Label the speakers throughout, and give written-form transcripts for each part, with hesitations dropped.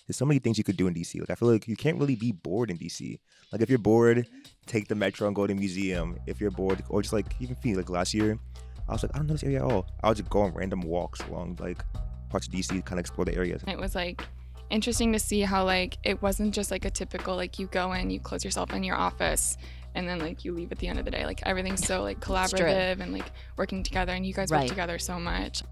Speaker 1: there's so many things you could do in DC. Like I feel like you can't really be bored in DC. Like if you're bored, take the metro and go to a museum. If you're bored, or just like even feel like last year, I was like, I don't know this area at all. I would just go on random walks along like parts of DC, kind of explore the areas.
Speaker 2: It was like interesting to see how like it wasn't just like a typical like you go in, you close yourself in your office, and then like you leave at the end of the day. Like everything's so like collaborative and like working together, and you guys work together so much.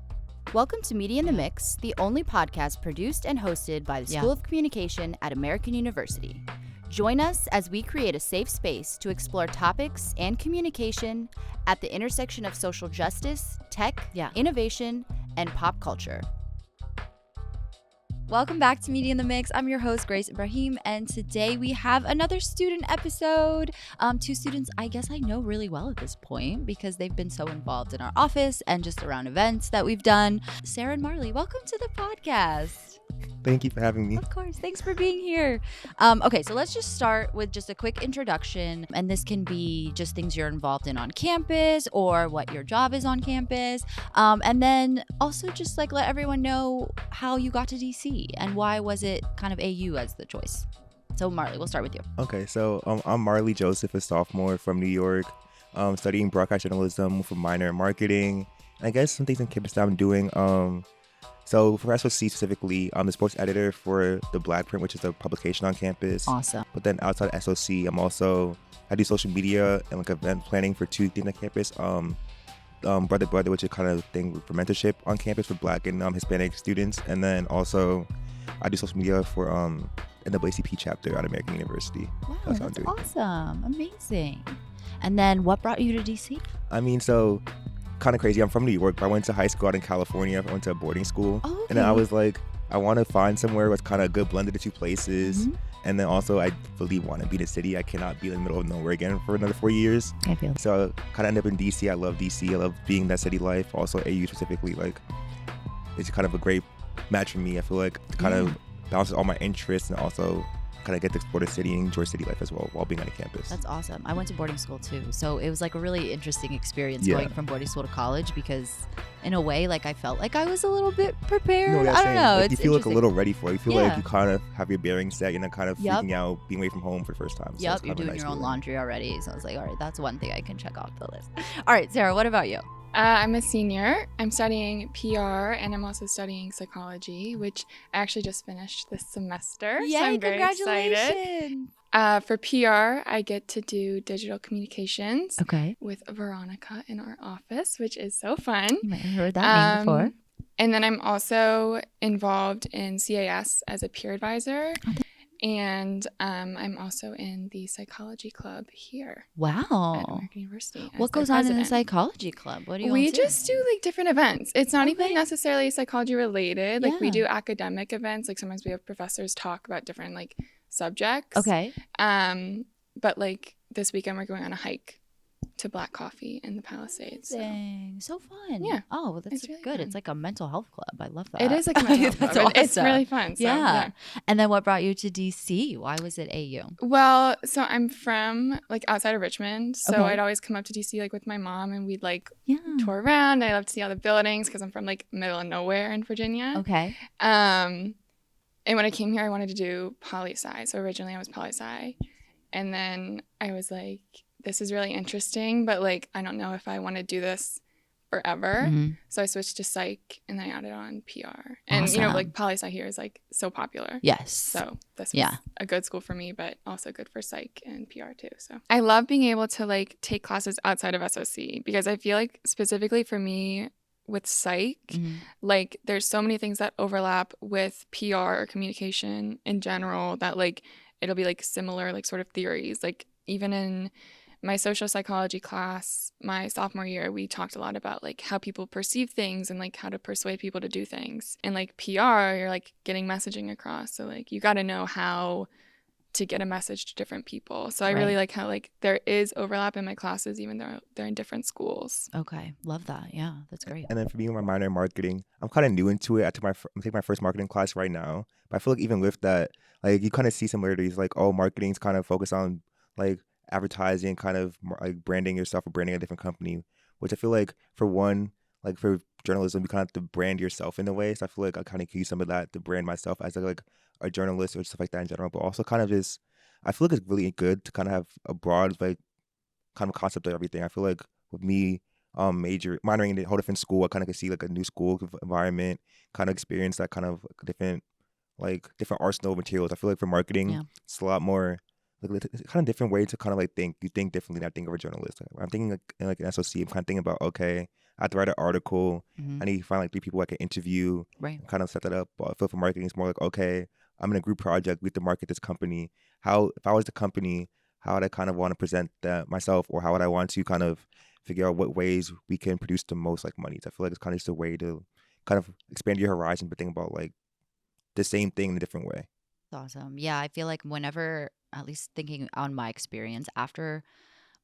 Speaker 3: Welcome to Media in the Mix, the only podcast produced and hosted by the School of Communication at American University. Join us as we create a safe space to explore topics and communication at the intersection of social justice, tech, innovation, and pop culture.
Speaker 4: Welcome back to Media in the Mix. I'm your host, Grace Ibrahim, and today we have another student episode. Two students I guess I know really well at this point because they've been so involved in our office and just around events that we've done. Sarah and Marley, welcome to the podcast.
Speaker 1: Thank you for having me.
Speaker 4: Of course. Thanks for being here. Okay, so let's just start with just a quick introduction. And this can be just things you're involved in on campus or what your job is on campus. And then also just like let everyone know how you got to DC and why was it kind of AU as the choice. So Marley, we'll start with you.
Speaker 1: Okay, so I'm Marley, Jospeh, a sophomore from New York, studying broadcast journalism with a minor in marketing. And I guess some things on campus that I'm doing. So for SOC specifically, I'm the sports editor for the Black Print, which is a publication on campus.
Speaker 4: Awesome.
Speaker 1: But then outside SOC, I do social media and like event planning for two things on campus. Brother, which is kind of thing for mentorship on campus for Black and Hispanic students. And then also I do social media for NAACP chapter at American University.
Speaker 4: Wow, that's awesome. Amazing. And then what brought you to DC?
Speaker 1: I mean, so kind of crazy. I'm from New York, but I went to high school out in California. I went to a boarding school.
Speaker 4: Oh, okay.
Speaker 1: And then I was like, I want to find somewhere that's kind of a good blend of the two places. Mm-hmm. And then also I really want to be in the city. I cannot be in the middle of nowhere again for another 4 years.
Speaker 4: I feel
Speaker 1: so I kind of ended up in DC. I love DC. I love being in that city life. Also AU specifically, like it's kind of a great match for me. I feel like it kind of balances all my interests and also kind of get to explore the city and enjoy city life as well while being on a campus.
Speaker 4: That's awesome. I went to boarding school too, so it was like a really interesting experience going from boarding school to college because in a way like I felt like I was a little bit prepared. I don't know.
Speaker 1: Like, you feel like a little ready for it. You feel like you kind of have your bearings set. You're not kind of freaking out being away from home for the first time. So
Speaker 4: you're doing your own laundry already. So I was like, all right, that's one thing I can check off the list. All right, Sarah, what about you?
Speaker 2: I'm a senior. I'm studying PR and I'm also studying psychology, which I actually just finished this semester.
Speaker 4: Yay,
Speaker 2: so I'm very
Speaker 4: congratulations.
Speaker 2: excited. For PR, I get to do digital communications with Veronica in our office, which is so fun.
Speaker 4: You might have heard that name before.
Speaker 2: And then I'm also involved in CAS as a peer advisor. And I'm also in the psychology club here.
Speaker 4: Wow.
Speaker 2: At American University.
Speaker 4: What goes on in the psychology club? What do you
Speaker 2: We just do like different events. It's not even necessarily psychology related. Like we do academic events. Like sometimes we have professors talk about different like subjects.
Speaker 4: Okay.
Speaker 2: But like this weekend we're going on a hike to Black Coffee in the Palisades.
Speaker 4: Dang, so fun.
Speaker 2: Yeah.
Speaker 4: Oh, well, that's really good. Fun. It's like a mental health club. I love that.
Speaker 2: It is like a mental health club.
Speaker 4: Awesome.
Speaker 2: It's really fun. So, yeah.
Speaker 4: And then what brought you to DC? Why was it AU?
Speaker 2: Well, so I'm from like outside of Richmond. So I'd always come up to DC like with my mom and we'd like tour around. I love to see all the buildings because I'm from like middle of nowhere in Virginia.
Speaker 4: Okay.
Speaker 2: And when I came here, I wanted to do poli-sci. So originally I was poli-sci. And then I was like, this is really interesting, but like I don't know if I want to do this forever. Mm-hmm. So I switched to psych and then I added on PR. And you know, like poli-sci here is like so popular.
Speaker 4: Yes.
Speaker 2: So this was a good school for me, but also good for psych and PR too. So I love being able to like take classes outside of SOC because I feel like specifically for me with psych, like there's so many things that overlap with PR or communication in general that like it'll be like similar like sort of theories. Like even in my social psychology class, my sophomore year, we talked a lot about like how people perceive things and like how to persuade people to do things. And like PR, you're like getting messaging across. So like you got to know how to get a message to different people. So I really like how like there is overlap in my classes, even though they're in different schools.
Speaker 4: Okay. Love that. Yeah, that's great.
Speaker 1: And then for me, my minor in marketing, I'm kind of new into it. I'm taking my first marketing class right now. But I feel like even with that, like you kind of see similarities. Like, oh, marketing's kind of focused on like advertising, kind of like branding yourself or branding a different company, which I feel like for one, like for journalism, you kind of have to brand yourself in a way. So I feel like I kind of use some of that to brand myself as like a journalist or stuff like that in general. But also kind of just, I feel like it's really good to kind of have a broad like kind of concept of everything. I feel like with me minoring in a whole different school, I kind of could see like a new school environment, kind of experience that kind of different arsenal of materials. I feel like for marketing, it's a lot more like it's kind of different way to kind of like think. You think differently than I think of a journalist. I'm thinking like an SOC. I'm kind of thinking about, okay, I have to write an article. I need to find like 3 people I can interview. Right. And kind of set that up. But I feel for marketing, it's more like, okay, I'm in a group project. We have to market this company. If I was the company, how would I kind of want to present that myself, or how would I want to kind of figure out what ways we can produce the most like money? So I feel like it's kind of just a way to kind of expand your horizon, but think about like the same thing in a different way.
Speaker 4: Awesome. Yeah, I feel like whenever, at least thinking on my experience after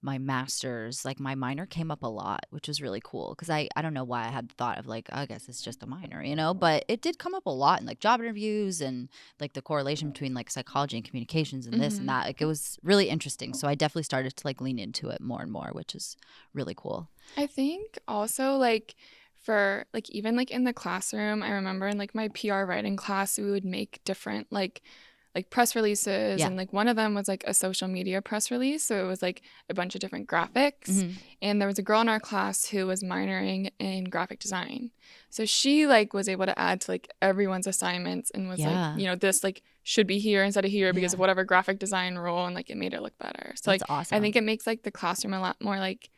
Speaker 4: my master's, like my minor came up a lot, which was really cool because I don't know why I had thought of like, I guess it's just a minor, but it did come up a lot in like job interviews and like the correlation between like psychology and communications and this and that. Like it was really interesting. So I definitely started to like lean into it more and more, which is really cool.
Speaker 2: I think also like for like even like in the classroom, I remember in like my PR writing class, we would make different like press releases, and like one of them was like a social media press release, so it was like a bunch of different graphics, and there was a girl in our class who was minoring in graphic design, so she like was able to add to like everyone's assignments and was like, this like should be here instead of here because of whatever graphic design rule, and like it made it look better. So
Speaker 4: that's
Speaker 2: like
Speaker 4: awesome.
Speaker 2: I think it makes like the classroom a lot more like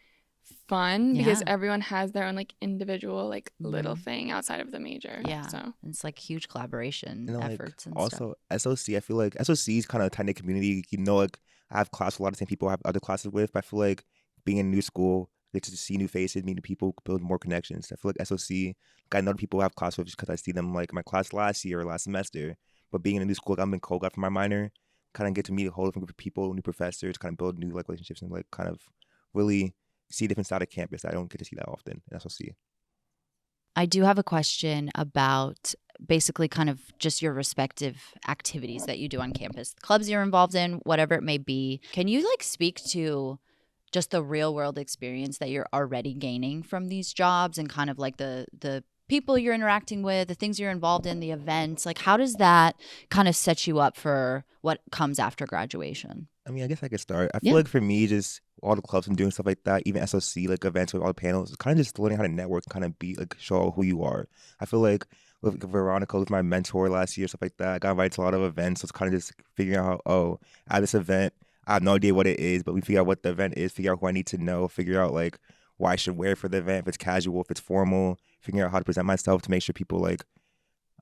Speaker 2: fun because everyone has their own like individual like little thing outside of the major. So
Speaker 4: and it's like huge collaboration efforts and
Speaker 1: also stuff. SOC, I feel like SOC is kind of a tight-knit community. Like I have class with a lot of the same people I have other classes with, but I feel like being in a new school, get to see new faces, meet new people, build more connections. I feel like SOC, like I know the people I have class with just because I see them like in my class last year or last semester. But being in a new school, like I'm in co-grad for my minor, kind of get to meet a whole different group of people, new professors, kind of build new like relationships and like kind of really see a different side of campus. I don't get to see that often in SOC.
Speaker 4: I do have a question about basically kind of just your respective activities that you do on campus, clubs you're involved in, whatever it may be. Can you like speak to just the real world experience that you're already gaining from these jobs and kind of like the people you're interacting with, the things you're involved in, the events? Like how does that kind of set you up for what comes after graduation?
Speaker 1: I mean, I guess I could start. I feel like for me, just all the clubs and doing stuff like that, even SOC, like events with all the panels, it's kind of just learning how to network, kind of be like show who you are. I feel like with Veronica, was my mentor last year, stuff like that. I got invited to a lot of events, so it's kind of just figuring out how, at this event, I have no idea what it is, but we figure out what the event is, figure out who I need to know, figure out like what I should wear for the event, if it's casual, if it's formal, figuring out how to present myself to make sure people like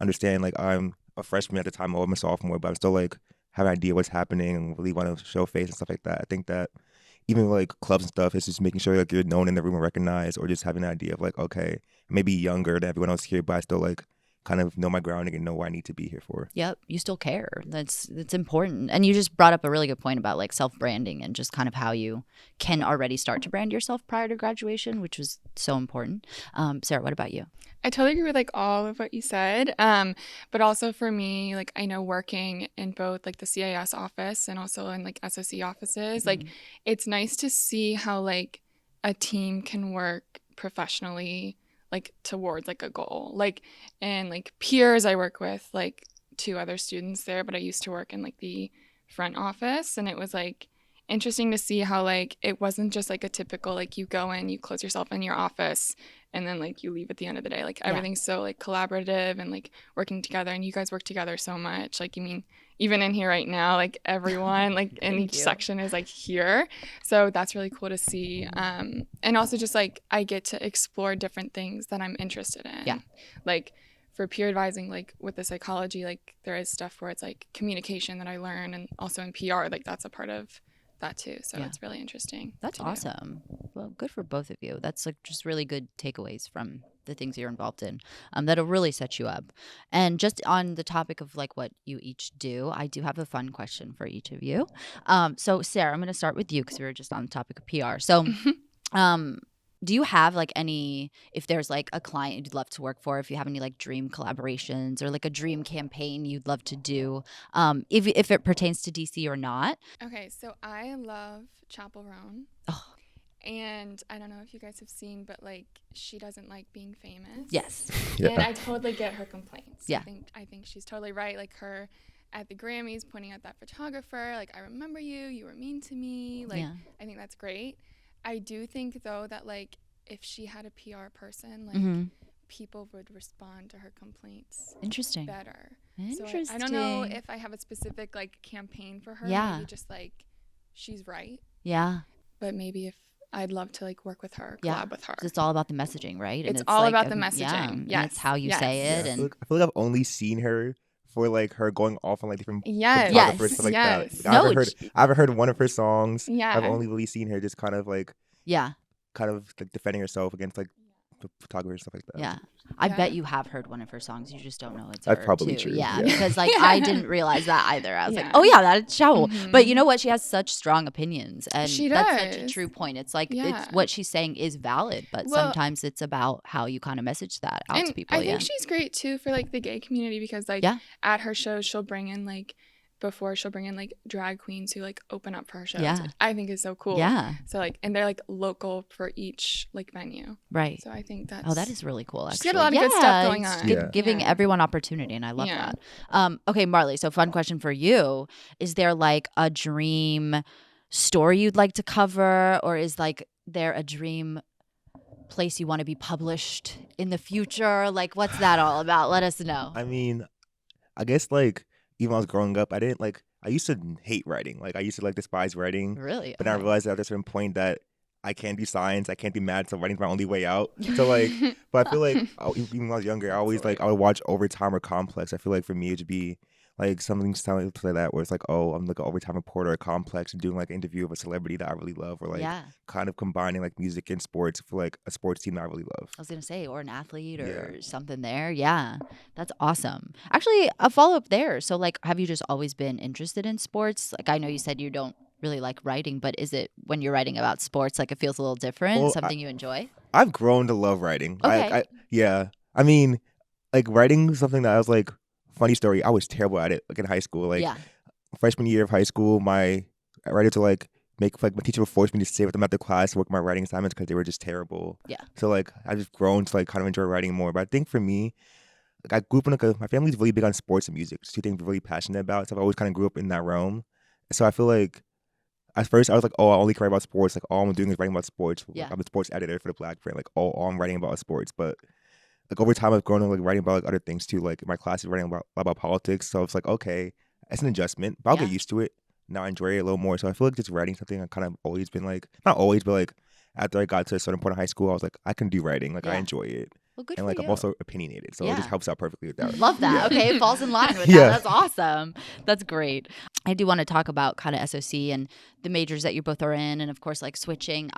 Speaker 1: understand like I'm a freshman at the time, or I'm a sophomore, but I'm still like have an idea what's happening and really want to show face and stuff like that. I think that even like clubs and stuff, it's just making sure like you're known in the room and recognized, or just having an idea of like, okay, maybe younger than everyone else here, but I still like kind of know my grounding and know what I need to be here for. Yep,
Speaker 4: you still care. That's important. And you just brought up a really good point about like self-branding and just kind of how you can already start to brand yourself prior to graduation, which was so important. Sarah, what about you?
Speaker 2: I totally agree with like all of what you said. But also for me, like I know working in both like the CIS office and also in like SOC offices, like it's nice to see how like a team can work professionally like towards like a goal. Like and like peers I work with like 2 other students there, but I used to work in like the front office, and it was like interesting to see how like it wasn't just like a typical like you go in, you close yourself in your office and then like you leave at the end of the day. Like everything's so like collaborative and like working together, and you guys work together so much. Like you mean even in here right now, like everyone like in each section is like here. So that's really cool to see. And also just like I get to explore different things that I'm interested in.
Speaker 4: Yeah.
Speaker 2: Like for peer advising, like with the psychology, like there is stuff where it's like communication that I learn, and also in PR, like that's a part of that too. So it's really interesting.
Speaker 4: That's awesome. Well, good for both of you. That's like just really good takeaways from the things you're involved in that'll really set you up. And just on the topic of like what you each do, I do have a fun question for each of you. So Sarah, I'm going to start with you because we were just on the topic of PR. So do you have like any, if there's like a client you'd love to work for, if you have any like dream collaborations or like a dream campaign you'd love to do, if it pertains to DC or not?
Speaker 2: Okay, so I love Chapel Roan.
Speaker 4: Oh.
Speaker 2: And I don't know if you guys have seen, but like she doesn't like being famous.
Speaker 4: Yes.
Speaker 1: Yeah.
Speaker 2: And I totally get her complaints.
Speaker 4: Yeah.
Speaker 2: I think she's totally right. Like her at the Grammys pointing at that photographer, like, I remember you were mean to me. Like, I think that's great. I do think though that like if she had a PR person, like people would respond to her complaints better.
Speaker 4: Interesting.
Speaker 2: So I don't know if I have a specific like campaign for her.
Speaker 4: Yeah.
Speaker 2: Maybe just like she's right.
Speaker 4: Yeah.
Speaker 2: But maybe if I'd love to like work with her, collab with her.
Speaker 4: It's all about the messaging, right?
Speaker 2: It's all about the messaging.
Speaker 4: Yeah. And it's how you say it.
Speaker 1: Yeah.
Speaker 4: And
Speaker 1: I feel like I've only seen her for like her going off on like different
Speaker 2: Yes.
Speaker 1: photographers, stuff like that. Like, I haven't heard one of her songs.
Speaker 2: Yeah.
Speaker 1: I've only really seen her just kind of like defending herself against like the photographers, stuff like that.
Speaker 4: Yeah. I bet you have heard one of her songs. You just don't know it's
Speaker 1: That's
Speaker 4: her
Speaker 1: probably
Speaker 4: too.
Speaker 1: true.
Speaker 4: Yeah,
Speaker 1: Yeah.
Speaker 4: because like I didn't realize that either. I was like, oh yeah, that's Shaul. But you know what? She has such strong opinions, and
Speaker 2: She
Speaker 4: that's such a
Speaker 2: does.
Speaker 4: true point. It's like it's what she's saying is valid, but sometimes it's about how you kind of message that out to people.
Speaker 2: I think she's great too for like the gay community because like at her shows she'll bring in like drag queens who like open up for her shows.
Speaker 4: Yeah.
Speaker 2: Which I think is so cool.
Speaker 4: Yeah.
Speaker 2: So like, and they're like local for each like venue.
Speaker 4: Right.
Speaker 2: So I think that's
Speaker 4: that is really cool. Actually,
Speaker 2: she's got a lot of good stuff going on.
Speaker 4: Giving everyone opportunity, and I love that. Okay, Marley. So fun question for you: is there like a dream story you'd like to cover, or is like there a dream place you want to be published in the future? Like, what's that all about? Let us know.
Speaker 1: I mean, I guess like even when I was growing up, I used to hate writing. Like I used to like despise writing.
Speaker 4: Really?
Speaker 1: But I realized at a certain point that I can't do science, I can't be mad, so writing's my only way out. So like, but I feel like even when I was younger, I would watch Overtime or Complex. I feel like for me it would be like something like that where it's like, oh, I'm like an Overtime reporter at Complex and doing like an interview of a celebrity that I really love, or like kind of combining like music and sports for like a sports team that I really love.
Speaker 4: I was gonna say, or an athlete or something there. Yeah, that's awesome. Actually, a follow up there. So like, have you just always been interested in sports? Like I know you said you don't really like writing, but is it when you're writing about sports like it feels a little different? Something you enjoy?
Speaker 1: I've grown to love writing.
Speaker 4: Okay.
Speaker 1: I mean, like writing something that I was like. Funny story, I was terrible at it like in high school. Like freshman year of high school, I wrote to like make like my teacher would force me to stay with them at the class to work my writing assignments because they were just terrible. Yeah. So like I just grown to like kind of enjoy writing more. But I think for me, like I grew up in my family's really big on sports and music. It's two things we're really passionate about. So I've always kind of grew up in that realm. So I feel like at first I was like, oh, I only care about sports. Like all I'm doing is writing about sports. Yeah. I'm a sports editor for the Black print. Like all I'm writing about is sports. But like over time, I've grown up like writing about like other things too. Like in my classes, writing about politics. So it's like, okay, it's an adjustment, but I'll get used to it. Now I enjoy it a little more. So I feel like just writing something I kind of always been like, not always, but like after I got to a certain point in high school, I was like, I can do writing. Like I enjoy it.
Speaker 4: Well, good
Speaker 1: and like
Speaker 4: for
Speaker 1: I'm
Speaker 4: you.
Speaker 1: also opinionated, so it just helps out perfectly with that.
Speaker 4: Love that. Okay, it falls in line with that. That's awesome. That's great. I do want to talk about kind of SOC and the majors that you both are in, and of course, like switching.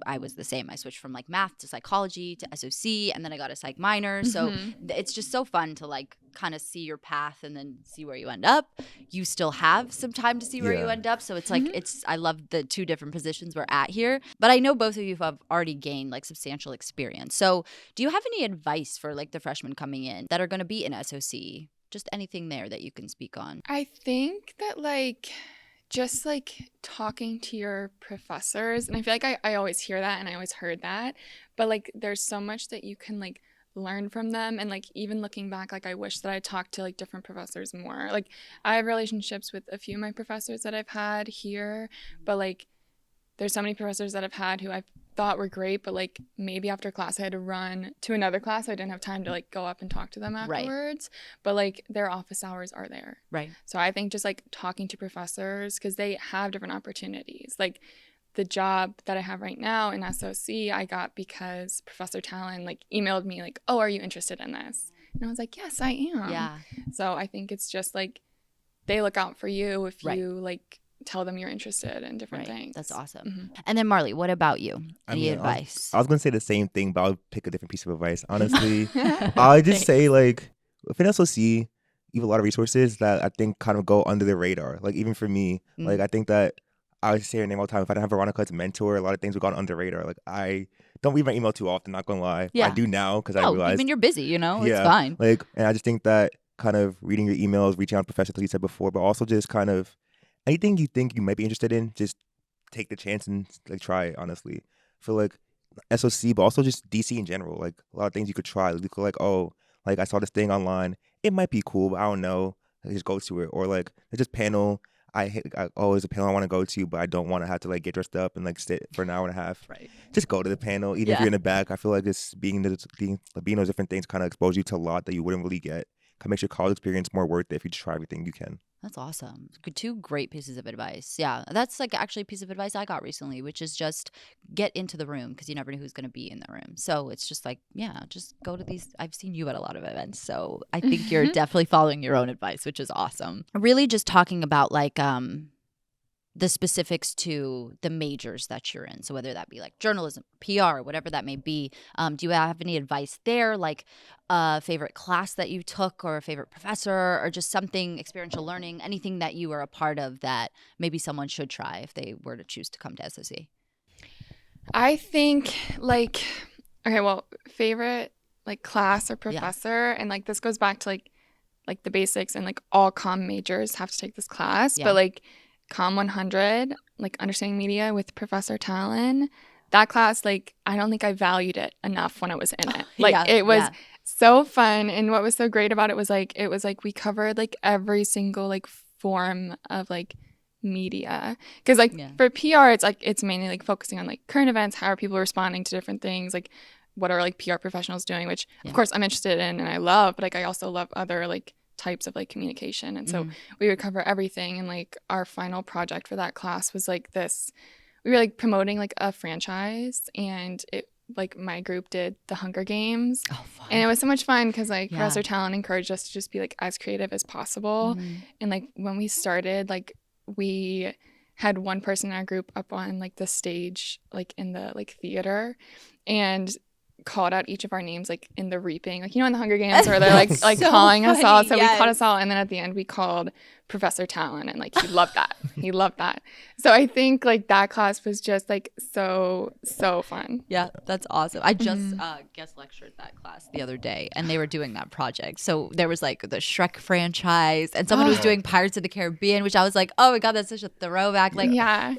Speaker 4: I was the same. I switched from like math to psychology to SOC, and then I got a psych minor. So it's just so fun to like kind of see your path and then see where you end up. You still have some time to see where you end up. So it's like, I love the two different positions we're at here. But I know both of you have already gained like substantial experience. So do you have any advice for like the freshmen coming in that are going to be in SOC? Just anything there that you can speak on?
Speaker 2: I think that like just like talking to your professors, and I feel like I always hear that and I always heard that, but like there's so much that you can like learn from them. And like even looking back, like I wish that I talked to like different professors more. Like I have relationships with a few of my professors that I've had here, but like there's so many professors that I've had who I've thought were great, but like maybe after class I had to run to another class. I didn't have time to like go up and talk to them afterwards. But like their office hours are there. Right. So I think just like talking to professors, because they have different opportunities. Like the job that I have right now in SOC, I got because Professor Talon like emailed me like, oh, are you interested in this? And I was like, yes, I am. Yeah. So I think it's just like they look out for you if you like tell them you're interested in different things.
Speaker 4: That's awesome. And then Marley, what about you? Any advice?
Speaker 1: I was going to say the same thing, but I'll pick a different piece of advice. Honestly, I just say like, within SOC, you have a lot of resources that I think kind of go under the radar. Like even for me, like I think that I would say her name all the time. If I didn't have Veronica as a mentor, a lot of things would go under the radar. Like I don't read my email too often, not going to lie. Yeah. I do now because I realize.
Speaker 4: Even you're busy, you know? It's fine.
Speaker 1: Like, and I just think that kind of reading your emails, reaching out to professors, like you said before, but also just kind of anything you think you might be interested in, just take the chance and like try it, honestly. I feel like SOC, but also just DC in general. Like a lot of things you could try. You could like, oh, like I saw this thing online. It might be cool, but I don't know. I just go to it. Or like there's this panel. There's a panel I want to go to, but I don't want to have to like get dressed up and like sit for an hour and a half.
Speaker 4: Right.
Speaker 1: Just go to the panel, even if you're in the back. I feel like just being those different things kind of expose you to a lot that you wouldn't really get. Kind of makes your college experience more worth it if you just try everything you can.
Speaker 4: That's awesome. Two great pieces of advice. Yeah, that's like actually a piece of advice I got recently, which is just get into the room because you never know who's going to be in the room. So it's just like, yeah, just go to these. I've seen you at a lot of events, so I think you're definitely following your own advice, which is awesome. Really just talking about like the specifics to the majors that you're in. So whether that be like journalism, PR, whatever that may be, do you have any advice there? Like a favorite class that you took or a favorite professor or just something experiential learning, anything that you were a part of that maybe someone should try if they were to choose to come to SOC?
Speaker 2: I think like, okay, well, favorite like class or professor. And like this goes back to like the basics and like all comm majors have to take this class. But like Comm 100, like Understanding Media with Professor Talon, that class, like, I don't think I valued it enough when I was in it. Like, it was so fun. And what was so great about it was like we covered like every single like form of like media. Because like for PR, it's mainly like focusing on like current events, how are people responding to different things, like what are like PR professionals doing, which of course I'm interested in and I love, but like I also love other like types of like communication. And so we would cover everything. And like our final project for that class was like this, we were like promoting like a franchise and it like my group did the Hunger Games. And it was so much fun because like Professor Talon encouraged us to just be like as creative as possible. And like when we started, like we had one person in our group up on like the stage like in the like theater and called out each of our names like in the reaping, like, you know, in the Hunger Games where they're like so calling us all. So we called us all, and then at the end we called Professor Talon, and like he loved that. He loved that. So I think like that class was just like so fun.
Speaker 4: Yeah, that's awesome. I just guest lectured that class the other day, and they were doing that project. So there was like the Shrek franchise, and someone was doing Pirates of the Caribbean, which I was like, oh my god, that's such a throwback. Like,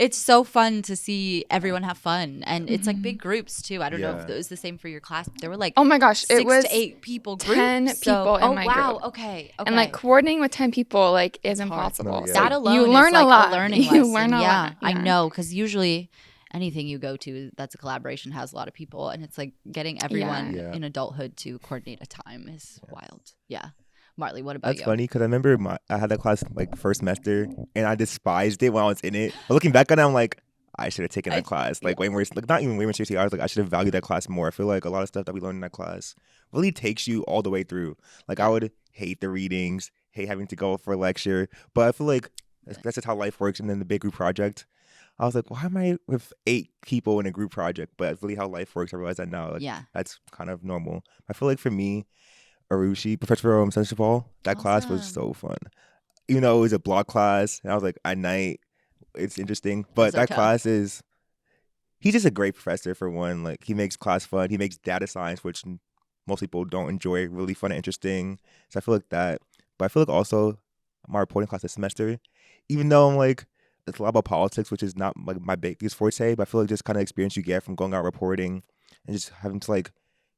Speaker 4: it's so fun to see everyone have fun, and it's like big groups too. I don't know if it was the same for your class, but there were like,
Speaker 2: oh my gosh,
Speaker 4: 6
Speaker 2: it was
Speaker 4: to 8 people,
Speaker 2: 10 people in my group.
Speaker 4: Okay.
Speaker 2: And like coordinating with 10 people like is impossible.
Speaker 1: No,
Speaker 2: So
Speaker 4: that alone
Speaker 2: you learn
Speaker 4: is like
Speaker 2: a lot.
Speaker 4: A learning
Speaker 2: you
Speaker 4: lesson.
Speaker 2: learn a lot.
Speaker 4: I know, because usually anything you go to that's a collaboration has a lot of people, and it's like getting everyone in adulthood to coordinate a time is wild. Yeah. Marley, what about you?
Speaker 1: That's funny because I remember I had that class like first semester and I despised it when I was in it. But looking back on it, I'm like, I should have taken that class. Like way more, like not even way more seriously. I was like, I should have valued that class more. I feel like a lot of stuff that we learned in that class really takes you all the way through. Like I would hate the readings, hate having to go for a lecture, but I feel like that's just how life works. And then the big group project, I was like, why am I with 8 people in a group project? But that's really how life works. I realize that now. Like, that's kind of normal. I feel like for me, Arushi, Professor Sensible, that class was so fun. Even though it was a block class, and I was like, at night, it's interesting. But that class he's just a great professor for one. Like he makes class fun. He makes data science, which most people don't enjoy, really fun and interesting. So I feel like that. But I feel like also my reporting class this semester, even though I'm like, it's a lot about politics, which is not like my biggest forte, but I feel like just kind of experience you get from going out reporting and just having to like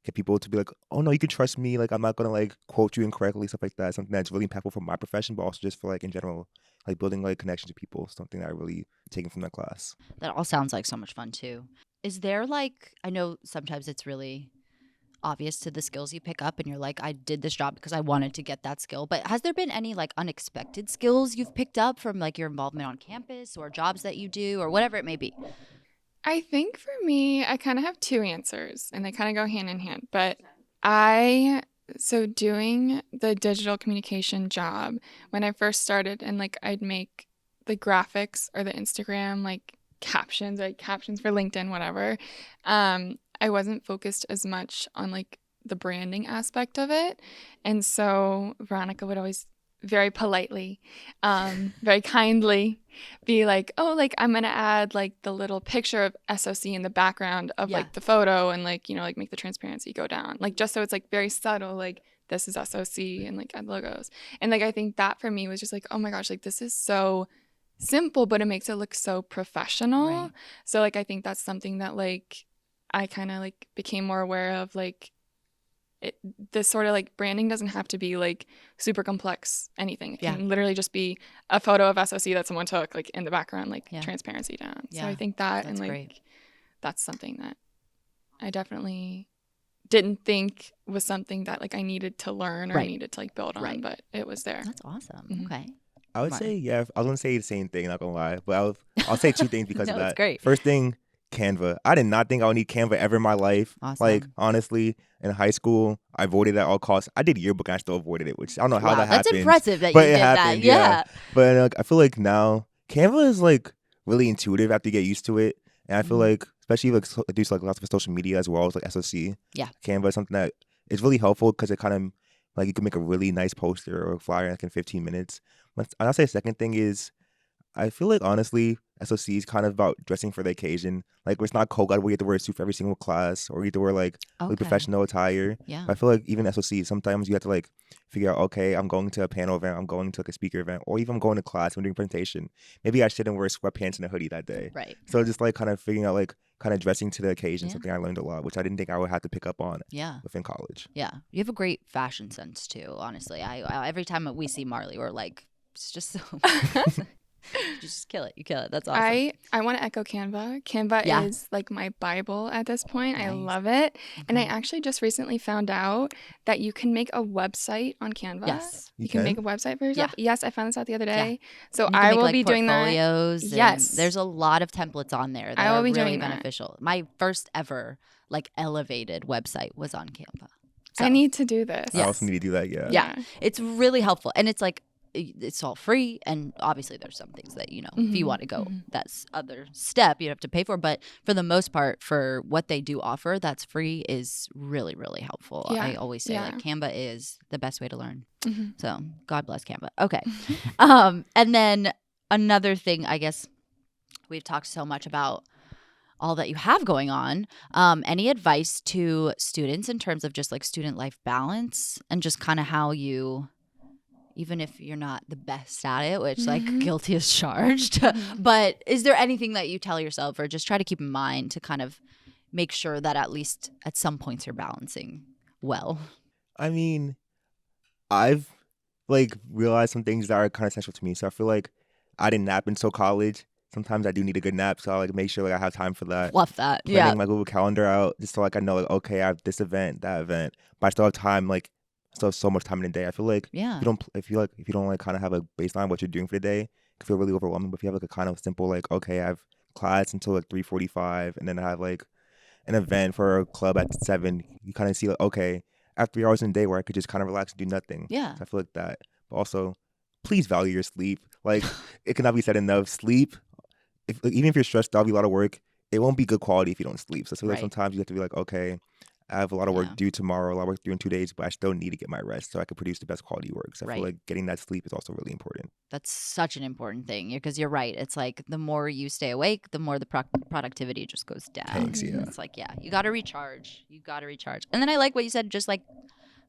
Speaker 1: get people to be like, oh no, you can trust me. Like I'm not gonna like quote you incorrectly, stuff like that. Something that's really impactful for my profession, but also just for like in general, like building like connections to people. Something that I really taken from that class.
Speaker 4: That all sounds like so much fun too. Is there like, I know sometimes it's really obvious to the skills you pick up and you're like, I did this job because I wanted to get that skill, but has there been any like unexpected skills you've picked up from like your involvement on campus or jobs that you do or whatever it may be?
Speaker 2: I think for me, I kind of have 2 answers and they kind of go hand in hand, but so doing the digital communication job, when I first started and like I'd make the graphics or the Instagram like captions for LinkedIn, whatever, I wasn't focused as much on like the branding aspect of it. And so Veronica would always very politely, very kindly be like, oh, like I'm going to add like the little picture of SOC in the background of like the photo and like, you know, like make the transparency go down. Like just so it's like very subtle, like this is SOC and like add logos. And like I think that for me was just like, oh my gosh, like this is so simple, but it makes it look so professional. Right. So like I think that's something that like I kind of like became more aware of like this sort of like branding doesn't have to be like super complex anything. It can literally just be a photo of SOC that someone took like in the background, like transparency down. So I think that and like great. That's something that I definitely didn't think was something that like I needed to learn or I needed to like build on, but it was there.
Speaker 4: That's awesome. Okay.
Speaker 1: I would say, I was going to say the same thing, not going to lie, but I'll say two things because of that.
Speaker 4: That's great.
Speaker 1: First thing, Canva. I did not think I would need Canva ever in my life.
Speaker 4: Awesome.
Speaker 1: Like, honestly, in high school, I avoided it at all costs. I did yearbook and I still avoided it, which I don't know how that happened.
Speaker 4: That's impressive that you did that. Yeah.
Speaker 1: But I feel like now, Canva is like really intuitive after you get used to it. And I feel like, especially like I do like lots of social media as well as like SOC.
Speaker 4: Yeah.
Speaker 1: Canva is something that is really helpful because it kind of like you can make a really nice poster or a flyer like in 15 minutes. But I'll say the second thing is I feel like honestly SOC is kind of about dressing for the occasion. Like it's not cold where you have to wear a suit for every single class or you have to wear like professional attire.
Speaker 4: Yeah.
Speaker 1: But I feel like even SOC sometimes you have to like figure out, okay, I'm going to a panel event, I'm going to like a speaker event, or even I'm going to class, I'm doing a presentation. Maybe I shouldn't wear sweatpants and a hoodie that day.
Speaker 4: Right.
Speaker 1: So just like kind of figuring out like kind of dressing to the occasion, something I learned a lot, which I didn't think I would have to pick up on within college.
Speaker 4: Yeah. You have a great fashion sense too, honestly. I every time we see Marley, we're like, it's just so you just kill it. You kill it. That's awesome.
Speaker 2: I want to echo Canva. Canva is like my Bible at this point. Nice. I love it. Okay. And I actually just recently found out that you can make a website on Canva.
Speaker 4: Yes.
Speaker 2: You can make a website for yourself. Yeah. Yes, I found this out the other day.
Speaker 4: Yeah.
Speaker 2: So I will be doing that.
Speaker 4: Yes. There's a lot of templates on there that are really beneficial. My first ever like elevated website was on Canva. So,
Speaker 2: I need to do this.
Speaker 1: I also need to do that,
Speaker 4: Yeah. It's really helpful. And it's like, it's all free, and obviously there's some things that if you want to go that's other step you have to pay for, but for the most part for what they do offer that's free is really, really helpful. I always say like Canva is the best way to learn. So God bless Canva. Okay. And then another thing, I guess we've talked so much about all that you have going on. Any advice to students in terms of just like student life balance and just kind of how you, even if you're not the best at it, which like guilty as charged, but is there anything that you tell yourself or just try to keep in mind to kind of make sure that at least at some points you're balancing well?
Speaker 1: I mean, I've like realized some things that are kind of essential to me. So I feel like I didn't nap until college. Sometimes I do need a good nap, so I like make sure like I have time for that.
Speaker 4: Love that.
Speaker 1: Planning my Google Calendar out just so like I know like okay, I have this event, that event, but I still have time like. Still have so much time in the day. I feel like if you don't like kind of have a baseline of what you're doing for the day, it can feel really overwhelming. But if you have like a kind of simple like okay, I have class until like 3:45, and then I have like an event for a club at 7. You kind of see like okay, I have 3 hours in a day where I could just kind of relax and do nothing.
Speaker 4: Yeah,
Speaker 1: so I feel like that. But also, please value your sleep. Like it cannot be said enough. Sleep, even if you're stressed out, be a lot of work. It won't be good quality if you don't sleep. So I feel like sometimes you have to be like okay. I have a lot of work due tomorrow, a lot of work due in 2 days, but I still need to get my rest so I can produce the best quality work. So I feel like getting that sleep is also really important. That's
Speaker 4: such an important thing because you're right. It's like the more you stay awake, the more the productivity just goes down.
Speaker 1: Thanks, yeah.
Speaker 4: It's like, you got to recharge. And then I like what you said, just like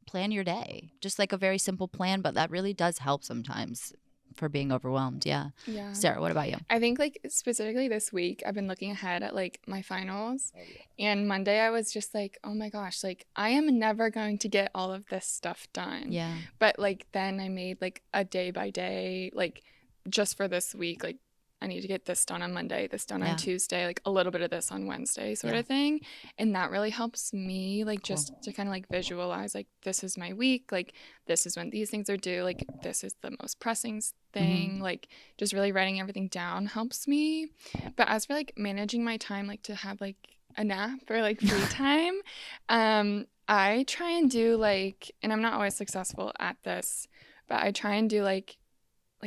Speaker 4: plan your day. Just like a very simple plan, but that really does help sometimes for being overwhelmed. Yeah. Sarah, what about you?
Speaker 2: I think like specifically this week I've been looking ahead at like my finals, and Monday I was just like, oh my gosh, like I am never going to get all of this stuff done. But like then I made like a day by day, like just for this week, like I need to get this done on Monday, this done on Tuesday, like a little bit of this on Wednesday sort of thing. And that really helps me like just to kind of like visualize like this is my week, like this is when these things are due, like this is the most pressing thing, like just really writing everything down helps me. But as for like managing my time, like to have like a nap or like free time, I try and do like, and I'm not always successful at this, but I try and do like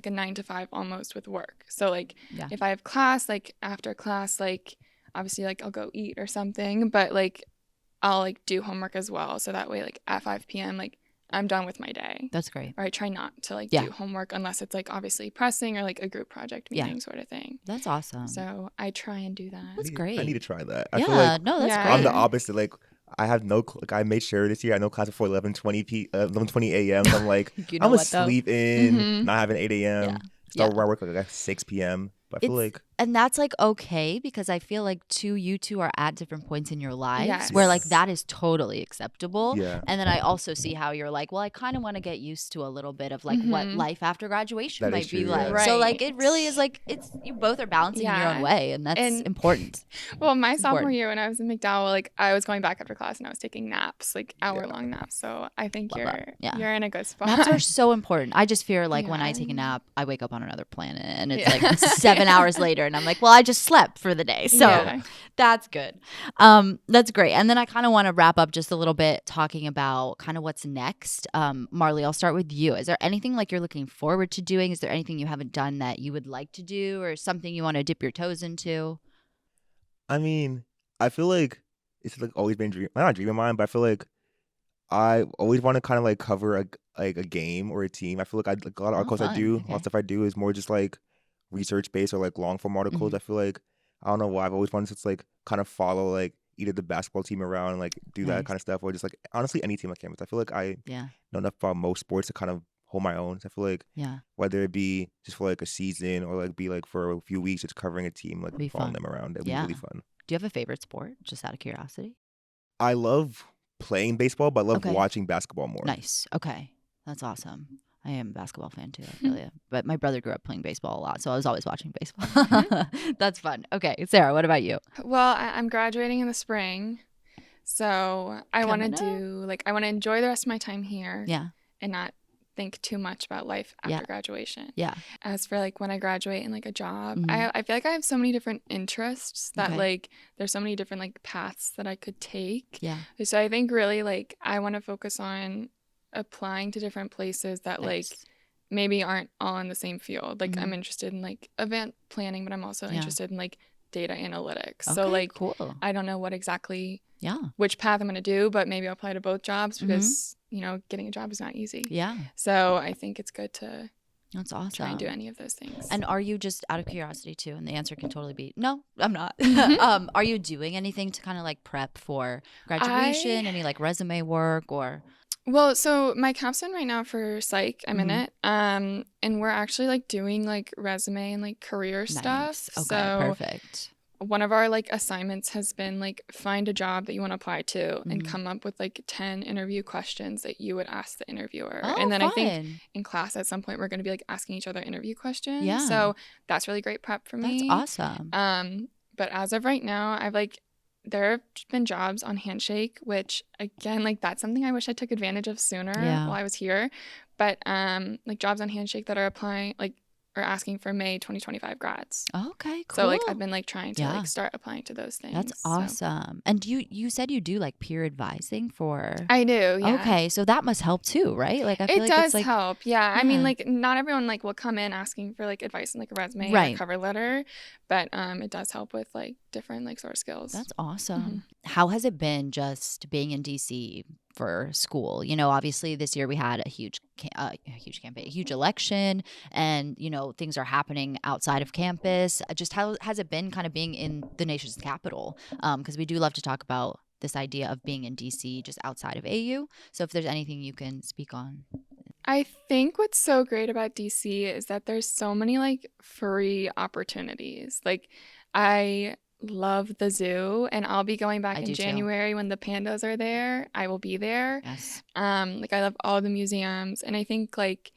Speaker 2: a 9 to 5 almost with work. So like if I have class, like after class, like obviously like I'll go eat or something, but like I'll like do homework as well. So that way like at 5 p.m. like I'm done with my day.
Speaker 4: That's great.
Speaker 2: Or I try not to like do homework unless it's like obviously pressing or like a group project meeting sort of thing.
Speaker 4: That's awesome.
Speaker 2: So I try and do that.
Speaker 4: That's great.
Speaker 1: I need to try that.
Speaker 4: I
Speaker 1: feel like
Speaker 4: no, that's great.
Speaker 1: I'm the opposite. Like I have I made sure this year I had no class before 11:20 a.m. So I'm like, I'm gonna sleep in, not having 8 a.m. Start where I work like at 6 p.m. But I feel like
Speaker 4: And that's like okay, because I feel like you two are at different points in your lives
Speaker 2: Yes.
Speaker 4: where like that is totally acceptable.
Speaker 1: Yeah.
Speaker 4: And then I also see how you're like, well, I kind of want to get used to a little bit of like what life after graduation
Speaker 1: That
Speaker 4: might
Speaker 1: is
Speaker 4: be
Speaker 1: true,
Speaker 4: like.
Speaker 1: yeah.
Speaker 4: So like
Speaker 2: Right.
Speaker 4: it really is like you both are balancing in your own
Speaker 2: Yeah.
Speaker 4: way, and that's
Speaker 2: And-
Speaker 4: important.
Speaker 2: Well, my sophomore
Speaker 4: important.
Speaker 2: year when I was in McDowell, like I was going back after class and I was taking naps, like hour-long naps. So I think
Speaker 4: Love that. Yeah.
Speaker 2: you're in a good spot.
Speaker 4: Naps are so important. I just fear like when I
Speaker 2: Yeah.
Speaker 4: take a nap, I wake up on another planet and it's
Speaker 2: Yeah.
Speaker 4: like 7 hours later and I'm like, well, I just slept for the day. So
Speaker 2: Yeah.
Speaker 4: that's good. That's great. And then I kind of want to wrap up just a little bit talking about kind of what's next. Marley, I'll start with you. Is there anything like you're looking forward to doing? Is there anything you haven't done that you would like to do, or something you want to dip your toes into?
Speaker 1: I mean, I feel like it's like always been not a dream of mine, but I feel like I always want to kind of like cover a game or a team. I feel like a lot of articles I
Speaker 4: fun.
Speaker 1: do, a
Speaker 4: Okay.
Speaker 1: lot of stuff I do is more just like research based or like long form articles. I feel like I don't know why I've always wanted to just like kind of follow like either the basketball team around and like do that
Speaker 4: Nice.
Speaker 1: kind of stuff, or just like honestly any team on campus. I feel like I
Speaker 4: Yeah.
Speaker 1: know enough about most sports to kind of hold my own. So I feel like
Speaker 4: Yeah.
Speaker 1: whether it be just for like a season or like be like for a few weeks just covering a team, like
Speaker 4: Be
Speaker 1: following
Speaker 4: fun.
Speaker 1: them around, it'd
Speaker 4: Yeah.
Speaker 1: be really fun.
Speaker 4: Do you have a favorite sport, just out of curiosity?
Speaker 1: I love playing baseball, but I love
Speaker 4: Okay.
Speaker 1: watching basketball more.
Speaker 4: Nice. Okay. That's awesome. I am a basketball fan too, I feel you. But my brother grew up playing baseball a lot, so I was always watching baseball. That's fun. Okay, Sarah, what about you?
Speaker 2: Well, I'm graduating in the spring. So I want to
Speaker 4: Coming up.
Speaker 2: I want to enjoy the rest of my time here
Speaker 4: Yeah.
Speaker 2: and not think too much about life after
Speaker 4: Yeah.
Speaker 2: graduation.
Speaker 4: Yeah.
Speaker 2: As for like when I graduate and like a job,
Speaker 4: Mhm.
Speaker 2: I feel like I have so many different interests that
Speaker 4: Okay.
Speaker 2: like there's so many different like paths that I could take.
Speaker 4: Yeah.
Speaker 2: So I think really like I want to focus on applying to different places that like
Speaker 4: Nice.
Speaker 2: maybe aren't all in the same field. Like
Speaker 4: Mhm.
Speaker 2: I'm interested in like event planning, but I'm also
Speaker 4: Yeah.
Speaker 2: interested in like data analytics.
Speaker 4: Okay,
Speaker 2: So like
Speaker 4: cool.
Speaker 2: I don't know what exactly
Speaker 4: Yeah.
Speaker 2: which path I'm going to do, but maybe I'll apply to both jobs because, you know, getting a job is not easy.
Speaker 4: Yeah.
Speaker 2: So I think it's good to
Speaker 4: That's awesome.
Speaker 2: try and do any of those things.
Speaker 4: And are you, just out of curiosity too, and the answer can totally be no, I'm not.
Speaker 2: Mhm.
Speaker 4: Are you doing anything to kind of like prep for graduation? Any like resume work or?
Speaker 2: Well, so my capstone right now for psych, I'm in
Speaker 4: Mhm.
Speaker 2: it. And we're actually like doing like resume and like career stuff.
Speaker 4: Nice. Okay,
Speaker 2: So
Speaker 4: perfect.
Speaker 2: one of our like assignments has been like find a job that you want to apply to and
Speaker 4: Mhm.
Speaker 2: come up with like 10 interview questions that you would ask the interviewer.
Speaker 4: Oh,
Speaker 2: and then I think
Speaker 4: fun.
Speaker 2: in class at some point we're going to be like asking each other interview questions.
Speaker 4: Yeah.
Speaker 2: So that's really great prep for me.
Speaker 4: That's awesome.
Speaker 2: But as of right now, I've like there have been jobs on Handshake, which again, like that's something I wish I took advantage of sooner
Speaker 4: Yeah.
Speaker 2: while I was here. But like jobs on Handshake that are applying like are asking for May 2025 grads.
Speaker 4: Okay, cool.
Speaker 2: So like I've been like trying to
Speaker 4: Yeah.
Speaker 2: like start applying to those things.
Speaker 4: That's
Speaker 2: so.
Speaker 4: awesome. And you said you do like peer advising for.
Speaker 2: I do, yeah.
Speaker 4: Okay, so that must help too, right? Like I feel
Speaker 2: It
Speaker 4: like
Speaker 2: does
Speaker 4: it's like
Speaker 2: help. Yeah. I mean,
Speaker 4: Yeah.
Speaker 2: like not everyone like will come in asking for like advice on like a resume or
Speaker 4: Right.
Speaker 2: a cover letter, but it does help with like different like source skills.
Speaker 4: That's awesome.
Speaker 2: Mm-hmm.
Speaker 4: How has it been just being in DC for school? You know, obviously this year we had a huge campaign, a huge election, and you know things are happening outside of campus. Just how has it been kind of being in the nation's capital? Because we do love to talk about this idea of being in DC just outside of AU. So if there's anything you can speak on.
Speaker 2: I think what's so great about DC is that there's so many like free opportunities. Like I love the zoo and I'll be going back
Speaker 4: I
Speaker 2: in
Speaker 4: do too.
Speaker 2: January when the pandas are there. I will be there.
Speaker 4: Yes.
Speaker 2: Like I love all the museums, and I think like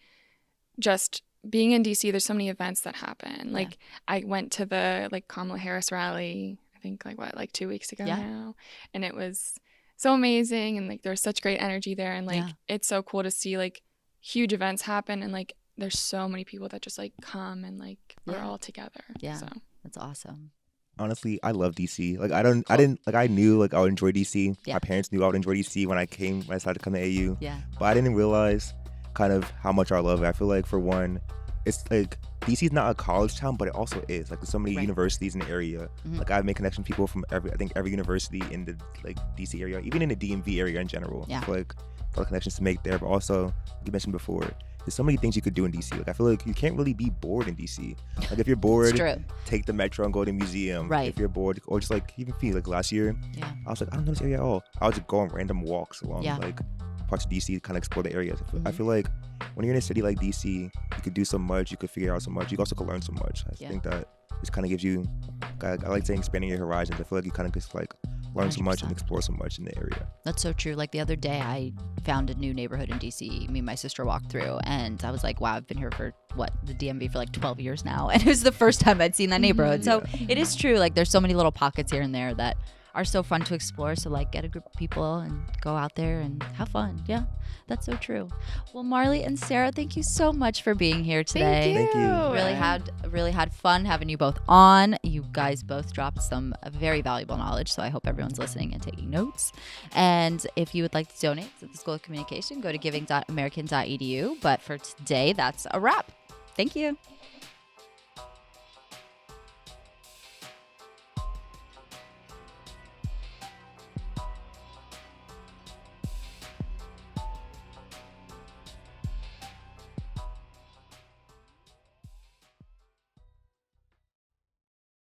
Speaker 2: just being in DC, there's so many events that happen. Like I went to the like Kamala Harris rally, I think like 2 weeks ago
Speaker 4: Yeah.
Speaker 2: now, and it was so amazing, and like there's such great energy there, and like
Speaker 4: Yeah.
Speaker 2: it's so cool to see like huge events happen, and like there's so many people that just like come and like we're
Speaker 4: Yeah.
Speaker 2: all together.
Speaker 4: Yeah.
Speaker 2: So
Speaker 4: That's awesome.
Speaker 1: Honestly, I love DC. Like I didn't like I knew like I would enjoy DC.
Speaker 4: Yeah.
Speaker 1: My parents knew I would enjoy DC when I decided to come to AU.
Speaker 4: Yeah.
Speaker 1: But I didn't realize kind of how much I love it. I feel like for one, it's like DC is not a college town, but it also is. Like there's so many
Speaker 4: Right.
Speaker 1: universities in the area.
Speaker 4: Mhm.
Speaker 1: Like I've made connections with people from every university in the like DC area, even in the DMV area in general.
Speaker 4: Yeah.
Speaker 1: I feel like a lot of connections to make there. But also, like you mentioned before, there's so many things you could do in DC. Like I feel like you can't really be bored in DC. Like if you're bored,
Speaker 4: It's true.
Speaker 1: take the metro and go to a museum.
Speaker 4: Right.
Speaker 1: If you're bored, or just like even feel like last year,
Speaker 4: Yeah.
Speaker 1: I was like, I don't know this area at all. I was just go on random walks along
Speaker 4: Yeah.
Speaker 1: like parts of DC to kind of explore the areas. I feel like when you're in a city like DC, you could do so much, you could figure out so much, you also could learn so much. I think that just kind of gives you, I like saying expanding your horizons. I feel like you kind of just like learn 100%. So much and explore so much in the area.
Speaker 4: That's so true. Like the other day, I found a new neighborhood in DC. Me and my sister walked through, and I was like, wow, I've been here for the DMV for like 12 years now. And it was the first time I'd seen that neighborhood. So it is true. Like there's so many little pockets here and there that are so fun to explore. So like get a group of people and go out there and have fun. Yeah, that's so true. Well, Marley and Sarah, thank you so much for being here today.
Speaker 1: Thank you.
Speaker 4: Really had fun having you both on. You guys both dropped some very valuable knowledge. So I hope everyone's listening and taking notes. And if you would like to donate to the School of Communication, go to giving.american.edu. But for today, that's a wrap. Thank you.